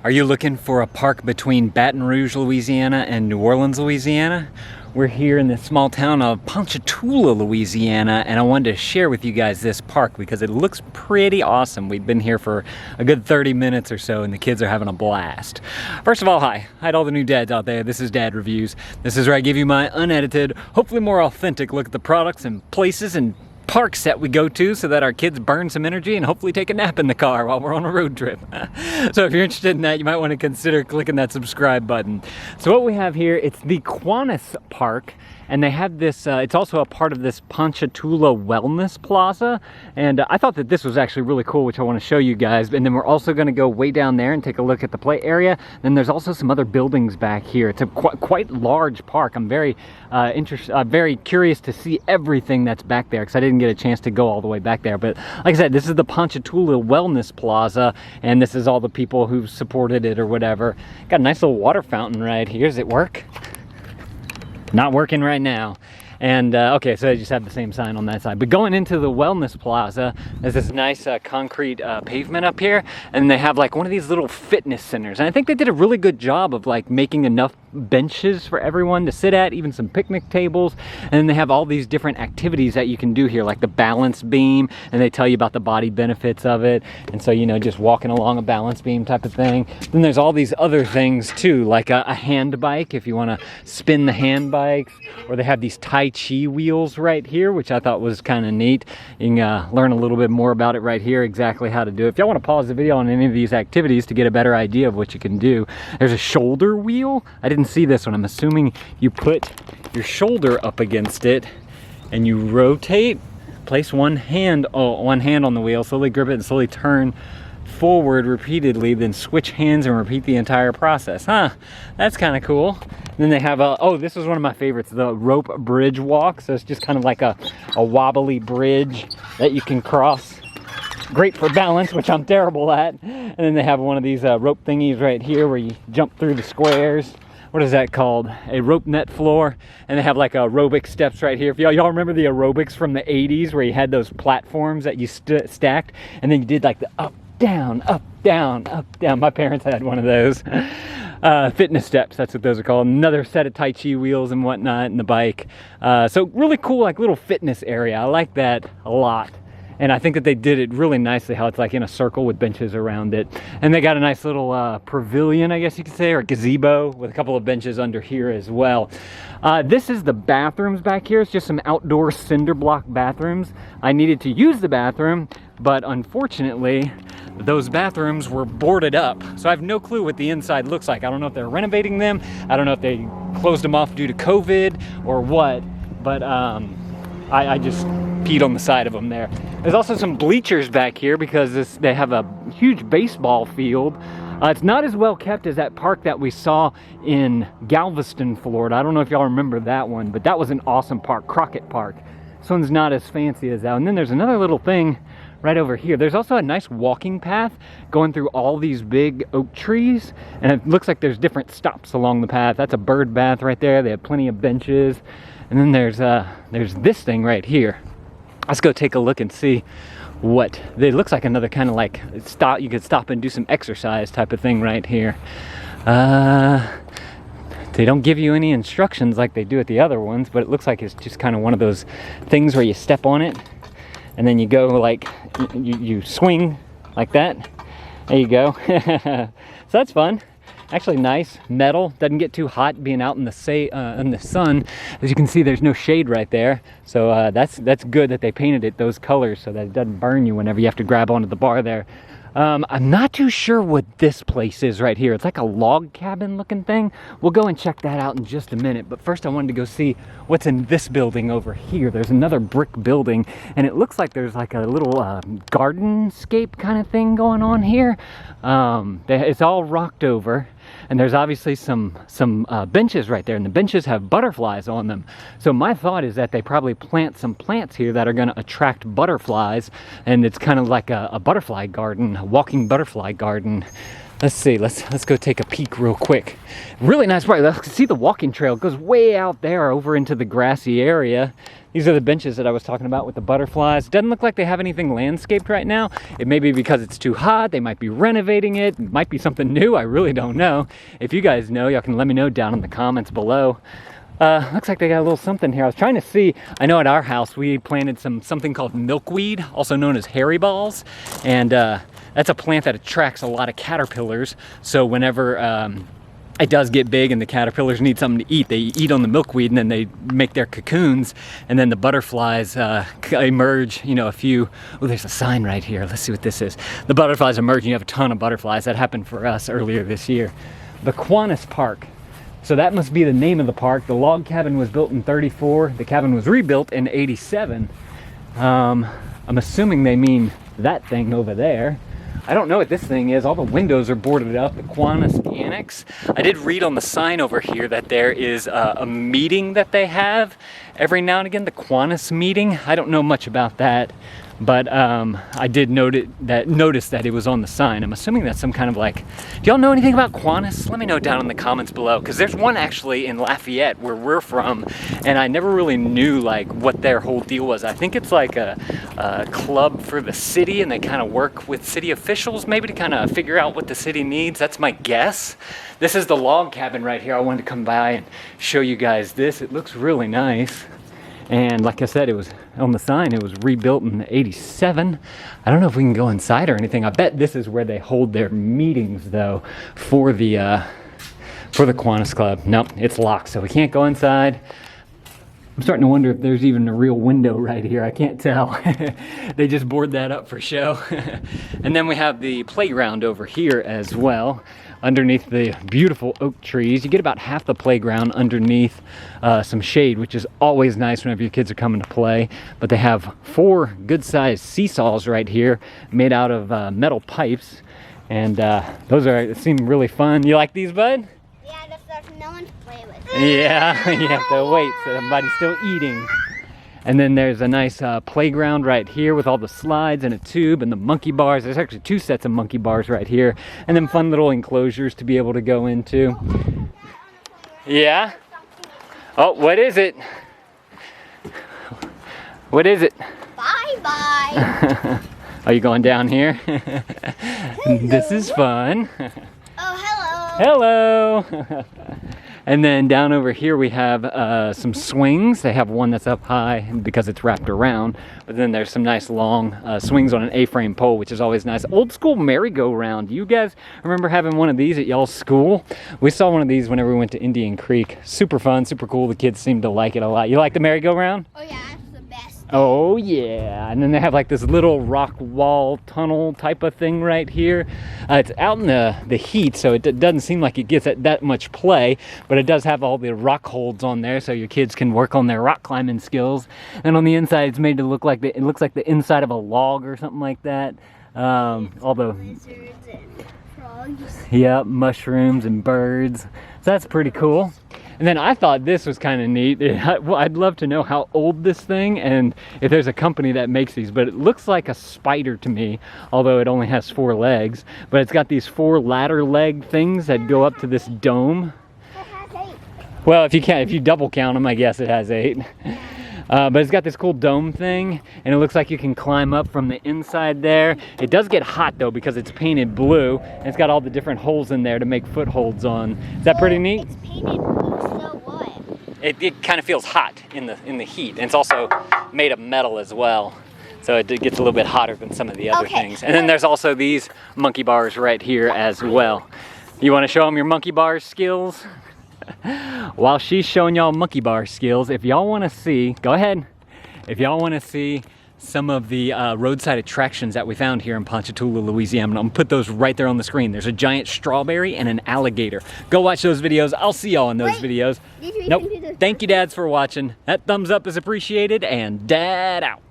Are you looking for a park between Baton Rouge, Louisiana and New Orleans, Louisiana? We're here in the small town of Ponchatoula, Louisiana, and I wanted to share with you guys this park because it looks pretty awesome. We've been here for a good 30 minutes or so and the kids are having a blast. First of all, hi to all the new dads out there. This is Dad Reviews. This is where I give you my unedited, hopefully more authentic look at the products and places and parks that we go to so that our kids burn some energy and hopefully take a nap in the car while we're on a road trip. So if you're interested in that, you might want to consider clicking that subscribe button. So what we have here, it's the Kiwanis Park, and they have this, it's also a part of this Ponchatoula Wellness Plaza, and I thought that this was actually really cool, which I want to show you guys. And then we're also going to go way down there and take a look at the play area. Then there's also some other buildings back here. It's a quite large park. I'm very very curious to see everything that's back there because I didn't get a chance to go all the way back there. But like I said, this is the Ponchatoula Wellness Plaza, and this is all the people who supported it or whatever. Got a nice little water fountain right here. Does it work? Not working right now. And okay, so they just have the same sign on that side. But going into the Wellness Plaza, there's this nice concrete pavement up here, and they have like one of these little fitness centers. And I think they did a really good job of like making enough benches for everyone to sit at, even some picnic tables. And then they have all these different activities that you can do here, like the balance beam, and they tell you about the body benefits of it. And so, you know, just walking along a balance beam type of thing. Then there's all these other things too, like a hand bike if you want to spin the hand bikes, or they have these Tai Chi wheels right here, which I thought was kind of neat. You can learn a little bit more about it right here, exactly how to do it. If y'all want to pause the video on any of these activities to get a better idea of what you can do. There's a shoulder wheel. I didn't see this one. I'm assuming you put your shoulder up against it and you rotate, place one hand on the wheel, slowly grip it and slowly turn forward repeatedly, then switch hands and repeat the entire process. That's kind of cool. And then they have oh, this is one of my favorites, the rope bridge walk. So it's just kind of like a wobbly bridge that you can cross. Great for balance, which I'm terrible at. And then they have one of these rope thingies right here where you jump through the squares. What is that called? A rope net floor. And they have like aerobic steps right here. If y'all remember the aerobics from the 80s where you had those platforms that you stacked and then you did like the up, down, up, down, up, down. My parents had one of those. Fitness steps, that's what those are called. Another set of Tai Chi wheels and whatnot, and the bike. So really cool, like little fitness area. I like that a lot. And I think that they did it really nicely, how it's like in a circle with benches around it. And they got a nice little pavilion, I guess you could say, or gazebo with a couple of benches under here as well. This is the bathrooms back here. It's just some outdoor cinder block bathrooms. I needed to use the bathroom, but unfortunately, those bathrooms were boarded up. So I have no clue what the inside looks like. I don't know if they're renovating them. I don't know if they closed them off due to COVID or what, but I just peed on the side of them there. There's also some bleachers back here because they have a huge baseball field. It's not as well kept as that park that we saw in Galveston, Florida. I don't know if y'all remember that one, but that was an awesome park, Crockett Park. This one's not as fancy as that. And then there's another little thing right over here. There's also a nice walking path going through all these big oak trees, and it looks like there's different stops along the path. That's a bird bath right there. They have plenty of benches. And then there's this thing right here. Let's go take a look and see what it looks like. Another kind of like stop, you could stop and do some exercise type of thing right here. They don't give you any instructions like they do at the other ones, but it looks like it's just kind of one of those things where you step on it and then you go like you swing like that. There you go. So that's fun. Actually nice, metal, doesn't get too hot being out in the sun. As you can see, there's no shade right there. So that's good that they painted it those colors so that it doesn't burn you whenever you have to grab onto the bar there. I'm not too sure what this place is right here. It's like a log cabin looking thing. We'll go and check that out in just a minute. But first I wanted to go see what's in this building over here. There's another brick building and it looks like there's like a little gardenscape kind of thing going on here. It's all rocked over. And there's obviously some benches right there, and the benches have butterflies on them. So my thought is that they probably plant some plants here that are going to attract butterflies, and it's kind of like a butterfly garden, a walking butterfly garden. Let's see, let's go take a peek real quick. Really nice park. Let's see the walking trail. It goes way out there over into the grassy area. These are the benches that I was talking about with the butterflies. Doesn't look like they have anything landscaped right now. It may be because it's too hot. They might be renovating it. It might be something new. I really don't know. If you guys know, y'all can let me know down in the comments below. Looks like they got a little something here. I was trying to see, I know at our house we planted something called milkweed, also known as hairy balls. And that's a plant that attracts a lot of caterpillars. So whenever it does get big and the caterpillars need something to eat, they eat on the milkweed and then they make their cocoons, and then the butterflies emerge, you know, oh, there's a sign right here. Let's see what this is. The butterflies emerge and you have a ton of butterflies. That happened for us earlier this year. The Kiwanis Park. So that must be the name of the park. The log cabin was built in '34. The cabin was rebuilt in '87. I'm assuming they mean that thing over there. I don't know what this thing is. All the windows are boarded up. The Kiwanis Annex. I did read on the sign over here that there is a meeting that they have every now and again. The Kiwanis meeting. I don't know much about that, but I did notice that it was on the sign. I'm assuming that's some kind of like, do y'all know anything about Kiwanis? Let me know down in the comments below, because there's one actually in Lafayette where we're from, and I never really knew like what their whole deal was. I think it's like a club for the city, and they kind of work with city officials maybe to kind of figure out what the city needs. That's my guess. This is the log cabin right here. I wanted to come by and show you guys this. It looks really nice. And like I said, it was on the sign, it was rebuilt in '87. I don't know if we can go inside or anything. I bet this is where they hold their meetings though for the Kiwanis Club. Nope, it's locked, so we can't go inside. I'm starting to wonder if there's even a real window right here. I can't tell. They just board that up for show. And then we have the playground over here as well, underneath the beautiful oak trees. You get about half the playground underneath some shade, which is always nice whenever your kids are coming to play. But they have 4 good-sized seesaws right here made out of metal pipes. And those seem really fun. You like these, bud? Yeah, just there's no one to play with. Yeah, you have to wait, so somebody's still eating. And then there's a nice playground right here with all the slides and a tube and the monkey bars. There's actually 2 sets of monkey bars right here. And then fun little enclosures to be able to go into. Yeah? Oh, what is it? What is it? Bye-bye. Are you going down here? This is fun. Oh, hello. Hello. And then down over here we have some swings. They have one that's up high because it's wrapped around. But then there's some nice long swings on an A-frame pole, which is always nice. Old school merry-go-round. Do you guys remember having one of these at y'all's school? We saw one of these whenever we went to Indian Creek. Super fun, super cool. The kids seem to like it a lot. You like the merry-go-round? Oh, yeah, that's the best. Oh yeah, and then they have like this little rock wall tunnel type of thing right here. It's out in the heat, so it doesn't seem like it gets that much play, but it does have all the rock holds on there, so your kids can work on their rock climbing skills. And on the inside, it's made to look like it looks like the inside of a log or something like that. Although, Lizards and frogs. yeah, mushrooms and birds. So that's pretty cool. And then I thought this was kind of neat. Well, I'd love to know how old this thing and if there's a company that makes these, but it looks like a spider to me, although it only has 4 legs. But it's got these 4 ladder leg things that go up to this dome. It has 8. Well, if you double count them, I guess it has 8. But it's got this cool dome thing, and it looks like you can climb up from the inside there. It does get hot though because it's painted blue, and it's got all the different holes in there to make footholds on. Is that pretty neat? It's painted blue, so what? It kind of feels hot in the heat, and it's also made of metal as well, so it gets a little bit hotter than some of the other things. And then there's also these monkey bars right here as well. You want to show them your monkey bar skills? While she's showing y'all monkey bar skills, if y'all want to see, go ahead. If y'all want to see some of the roadside attractions that we found here in Ponchatoula, Louisiana, I'm gonna put those right there on the screen. There's a giant strawberry and an alligator. Go watch those videos. I'll see y'all in those videos. Nope. Thank you, dads, for watching. That thumbs up is appreciated, and dad out.